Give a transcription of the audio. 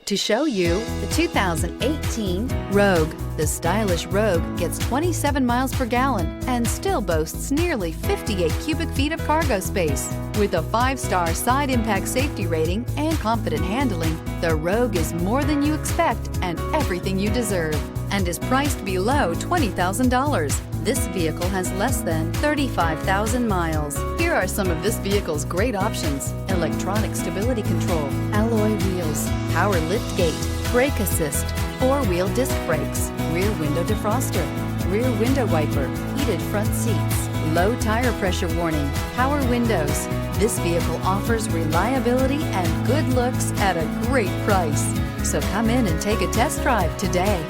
To show you the 2018 Rogue. The stylish Rogue gets 27 miles per gallon and still boasts nearly 58 cubic feet of cargo space. With a 5-star side impact safety rating and confident handling, the Rogue is more than you expect and everything you deserve, and is priced below $20,000. This vehicle has less than 35,000 miles. Here are some of this vehicle's great options: electronic stability control, alloy wheels, power liftgate, brake assist, 4-wheel disc brakes, rear window defroster, rear window wiper, heated front seats, low tire pressure warning, power windows. This vehicle offers reliability and good looks at a great price. So come in and take a test drive today.